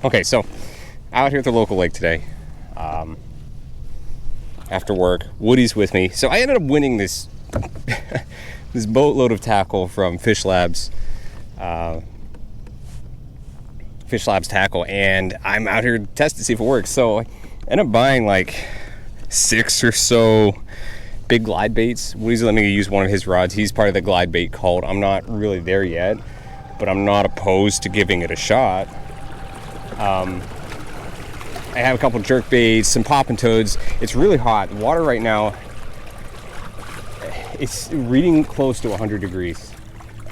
Okay, so out here at the local lake today. After work, Woody's with me. So I ended up winning this this boatload of tackle from Fish Labs. Fish Labs tackle, and I'm out here to test to see if it works. So I ended up buying like 6 or so big glide baits. Woody's letting me use one of his rods. He's part of the glide bait cult. I'm not really there yet, but I'm not opposed to giving it a shot. I have a couple jerk baits, some poppin' toads. It's really hot. The water right now, it's reading close to 100 degrees.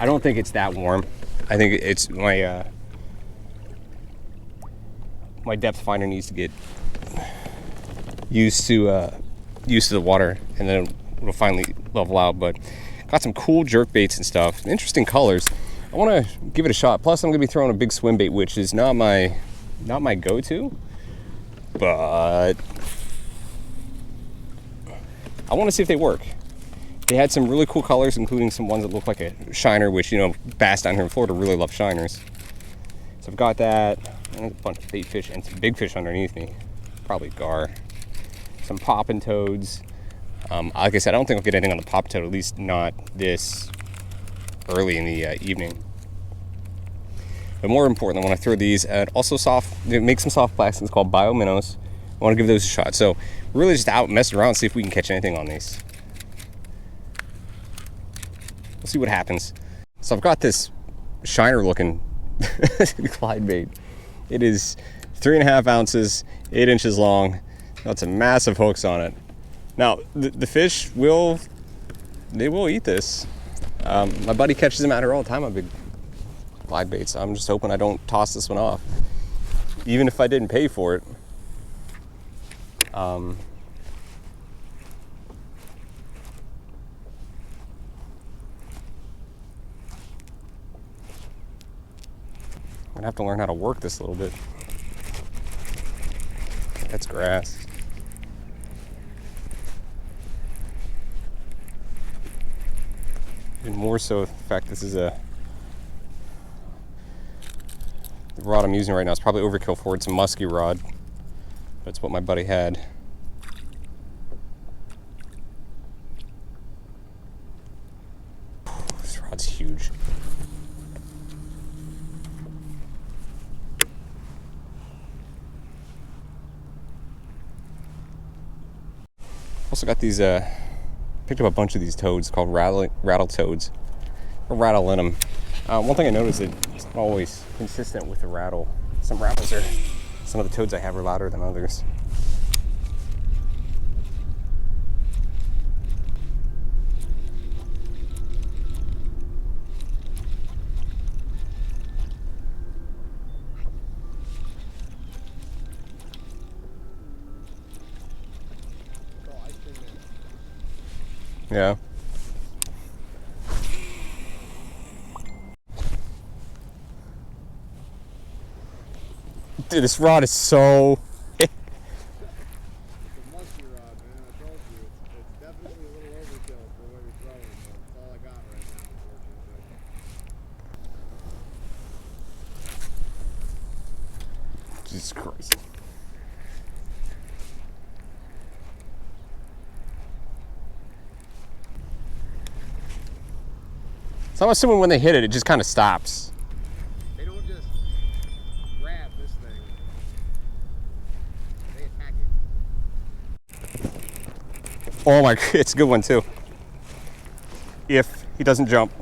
I don't think it's that warm. I think it's my depth finder needs to get used to the water, and then it'll finally level out. But got some cool jerk baits and stuff, interesting colors. I want to give it a shot. Plus, I'm gonna be throwing a big swim bait, which is not my go-to, but I want to see if they work. They had some really cool colors, including some ones that look like a shiner, which, you know, bass down here in Florida really love shiners. So I've got that, and a bunch of bait fish and some big fish underneath me, probably gar. Some poppin' toads. Like I said, I don't think I'll get anything on the pop toad, at least not this early in the evening. But more important, I want to throw these at also make some soft plastics called bio minnows. I want to give those a shot. So really just out messing around, see if we can catch anything on these. We'll see what happens. So I've got this shiner looking glide bait. It is 3.5 ounces, 8 inches long. Got some massive hooks on it. Now the fish will eat this. My buddy catches them out here all the time on big glide baits. I'm just hoping I don't toss this one off, even if I didn't pay for it. I'm gonna have to learn how to work this a little bit. That's grass. Even more so, in fact, this is the rod I'm using right now is probably overkill for it. It's a musky rod. That's what my buddy had. This rod's huge. Also got these, picked up a bunch of these toads called rattle toads. A rattle in them. One thing I noticed is it's not always consistent with the rattle. Some of the toads I have are louder than others. Yeah. Dude, this rod is so... It's a musky rod, man. I told you. It's definitely a little overkill for what you're throwing, but it's all I got right now, unfortunately. Jesus Christ. So I'm assuming when they hit it, it just kind of stops. They don't just grab this thing. They attack it. Oh my, it's a good one too. If he doesn't jump.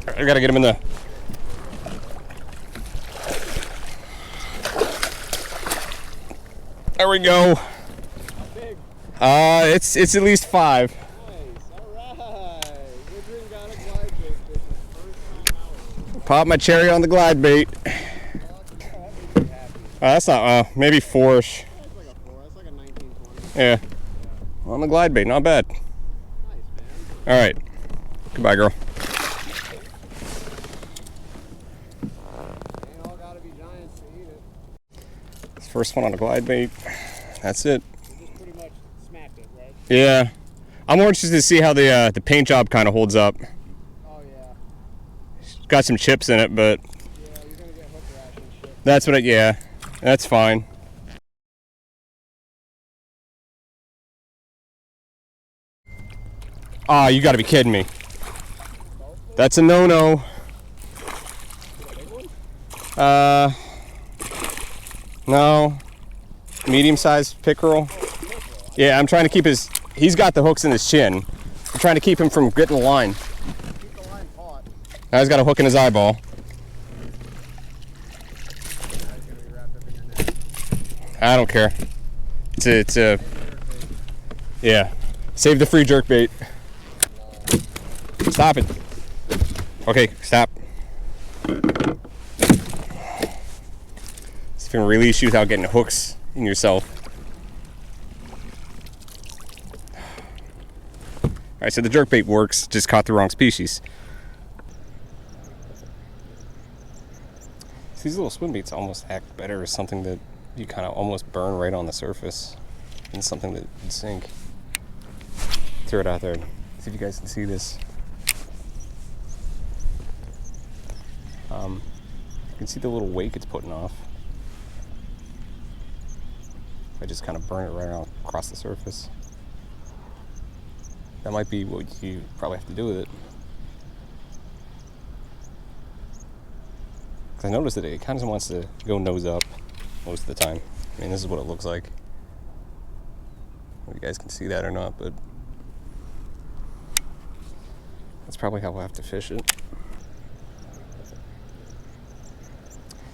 I gotta get him in the... There we go. How big? It's at least 5. Nice. All right. Woodring got a glide bait fish first time out. Pop my cherry on the glide bait. That's not, maybe 4-ish. That's like a 4. That's like a 19, 20. Yeah. On the glide bait, not bad. Nice, man. All right. Goodbye, girl. Ain't all gotta be giants to eat it. First one on a glide bait. That's it. You just pretty much smacked it, right? Yeah. I'm more interested to see how the paint job kind of holds up. Oh, yeah. Got some chips in it, but Yeah, you're gonna get That's what yeah, that's fine. Ah, you gotta be kidding me. That's a no-no. No. Medium-sized pickerel. Yeah, I'm trying to keep he's got the hooks in his chin. I'm trying to keep him from getting the line. Keep the line taut. Now he's got a hook in his eyeball. That's gonna be wrapped up in your neck. I don't care. It's a yeah. Save the free jerk bait. Stop it. Okay, stop. See if I can release you without getting hooks in yourself. Alright, so the jerk bait works, just caught the wrong species. So these little swim baits almost act better as something that you kind of almost burn right on the surface than something that would sink. Throw it out there. See if you guys can see this. You can see the little wake it's putting off. I just kind of burn it right out across the surface. That might be what you probably have to do with it. Because I noticed that it kind of wants to go nose up most of the time. I mean, this is what it looks like. I don't know if you guys can see that or not, but that's probably how we'll have to fish it.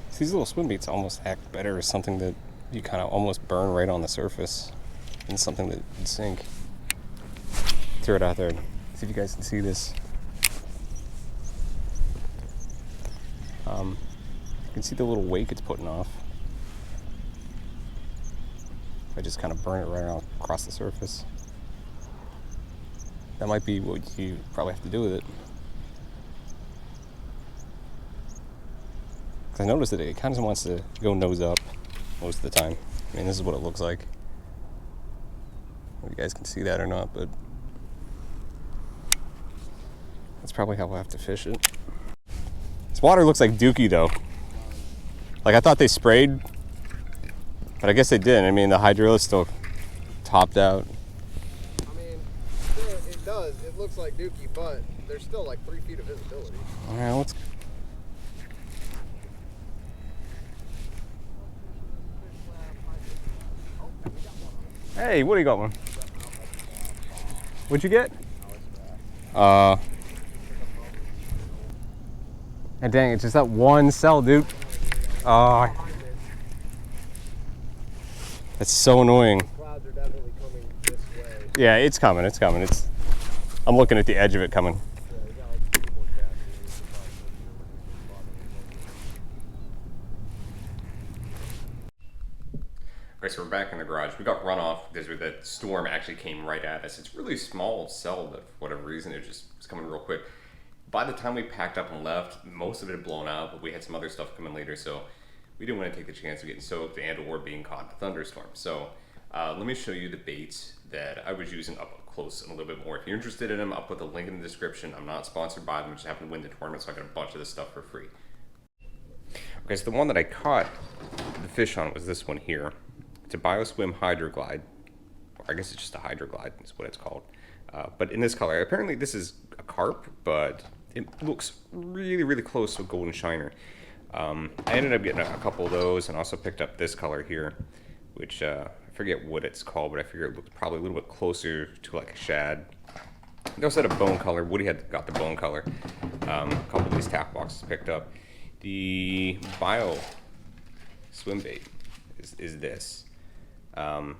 So these little swim baits almost act better as something that you kind of almost burn right on the surface than something that would sink. Throw it out there. See if you guys can see this. You can see the little wake it's putting off. I just kind of burn it right out across the surface. That might be what you probably have to do with it. Because I noticed that it kind of wants to go nose up most of the time. I mean, this is what it looks like. I don't know if you guys can see that or not, but that's probably how we'll have to fish it. This water looks like dookie though. Like I thought they sprayed, but I guess they didn't. I mean, the hydro is still topped out. I mean, it does. It looks like dookie, but there's still like 3 feet of visibility. All right, let's. Hey, what do you got one? What'd you get? And dang, it's just that one cell, dude. That's so annoying. Clouds are definitely coming this way. Yeah, it's coming. It's coming. I'm looking at the edge of it coming. Yeah, we got like 2 more cats here. Okay, so we're back in the garage. We got run off because the storm actually came right at us. It's really small cell, but for whatever reason, it just was coming real quick. By the time we packed up and left, most of it had blown out, but we had some other stuff coming later, so we didn't want to take the chance of getting soaked and or being caught in a thunderstorm. So let me show you the baits that I was using up close and a little bit more. If you're interested in them, I'll put the link in the description. I'm not sponsored by them. I just happened to win the tournament, so I got a bunch of this stuff for free. Okay, so the one that I caught the fish on was this one here. It's a BioSwim Hydroglide. Or I guess it's just a Hydroglide is what it's called. But in this color, apparently this is a carp, but it looks really, really close to a golden shiner. I ended up getting a couple of those and also picked up this color here, which I forget what it's called, but I figure it looks probably a little bit closer to like a shad. They also had a bone color. Woody had got the bone color. A couple of these tack boxes picked up. The Bio Swimbait is this. I've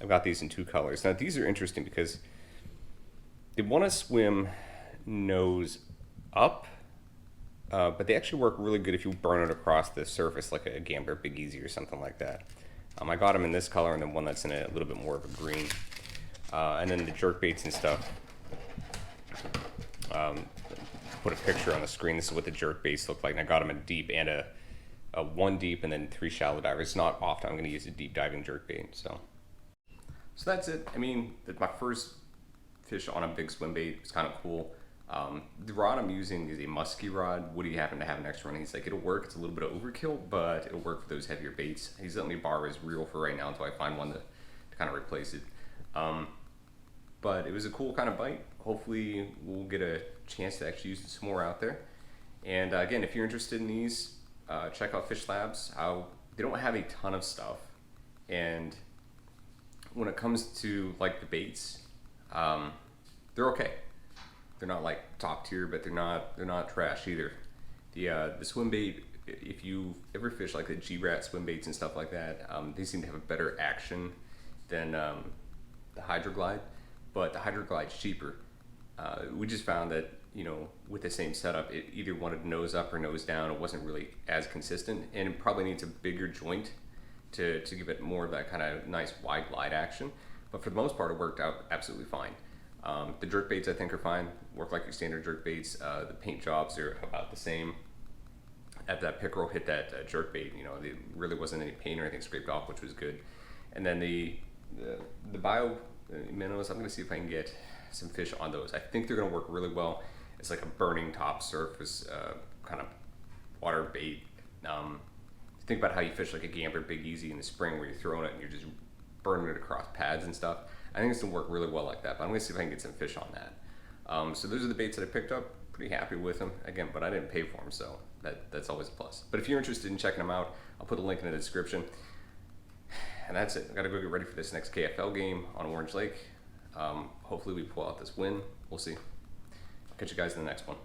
got these in 2 colors. Now these are interesting because they want to swim nose up, but they actually work really good if you burn it across the surface like a Gambler Big Easy or something like that. I got them in this color and then one that's in a little bit more of a green. And then the jerk baits and stuff. Put a picture on the screen. This is what the jerk baits look like. And I got them in deep and a 1 deep and then 3 shallow divers. It's not often I'm going to use a deep diving jerk bait. So that's it. I mean, my first fish on a big swim bait was kind of cool. The rod I'm using is a musky rod. Woody happened to have an extra one. He's like, it'll work. It's a little bit of overkill, but it'll work for those heavier baits. He's letting me borrow his reel for right now until I find one to kind of replace it. But it was a cool kind of bite. Hopefully we'll get a chance to actually use it some more out there. And again, if you're interested in these, check out Fish Labs. They don't have a ton of stuff. And when it comes to like the baits, they're okay. They're not like top tier, but they're not trash either. The swim bait, if you ever fish like the G-Rat swim baits and stuff like that, they seem to have a better action than the Hydroglide, but the Hydroglide's cheaper. We just found that, you know, with the same setup, it either wanted nose up or nose down. It wasn't really as consistent, and it probably needs a bigger joint to give it more of that kind of nice wide glide action. But for the most part, it worked out absolutely fine. The jerk baits I think are fine, work like your standard jerk baits. The paint jobs are about the same. At that pickerel hit that jerk bait, you know, there really wasn't any paint or anything scraped off, which was good. And then the bio minnows, I'm gonna see if I can get some fish on those. I think they're gonna work really well. It's like a burning top surface kind of water bait. Think about how you fish like a Gambler Big Easy in the spring where you're throwing it and you're just burning it across pads and stuff. I think it's gonna work really well like that, but I'm gonna see if I can get some fish on that. So those are the baits that I picked up. Pretty happy with them. Again, but I didn't pay for them, so that's always a plus. But if you're interested in checking them out, I'll put a link in the description. And that's it. I gotta go get ready for this next KFL game on Orange Lake. Hopefully we pull out this win. We'll see. I'll catch you guys in the next one.